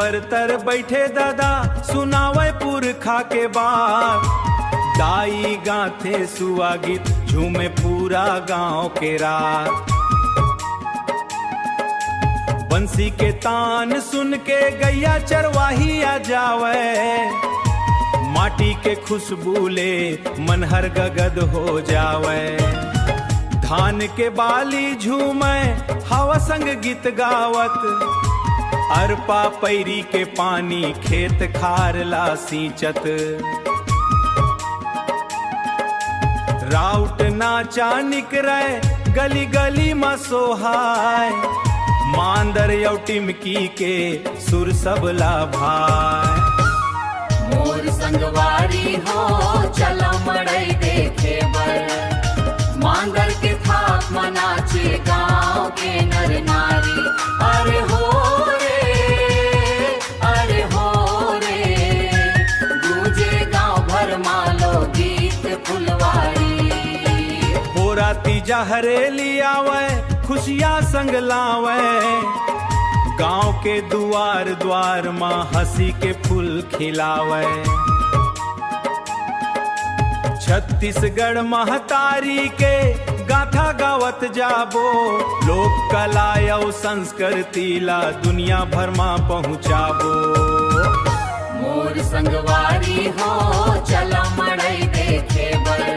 पर तर बैठे दादा सुनावे पुरखा के बात। दाई गाथे सुआ गीत झूमे पूरा गांव के रात। बंसी के तान सुन के गैया चरवाही आ जावे। माटी के खुशबू ले मन हर गगद हो जावे। धान के बाली झूमे हवा संग गीत गावत। अरपा पैरी के पानी खेत खार ला सींचत। राउट नाचा निकरे गली गली में सोहाय। मांदर यौ टिमकी के सुर सबला भाई। मोर संगवारी हो चलो मड़ई देखे बर। मांदर के थाप मनाचे गांव के नर नारी। अरे हो रे, अरे हो रे, गूंजे गांव भर मालो गीत फुलवारी। बोरा तीजा हरेली आवे खुशियाँ संग लावे। गांव के दुआर द्वार माँ हंसी के फूल खिलावे। छत्तीसगढ़ महतारी के गाथा गावत जाबो। लोक कला यौ संस्कृति ला दुनिया भर माँ पहुँचाबो। मोर संगवारी हो चलो मड़ई देखे बर।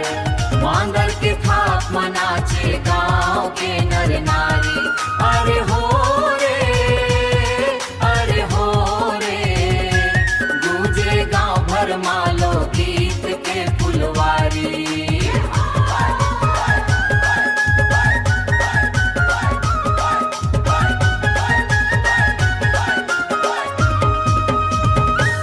मांदर के थाप मनाचे गांव के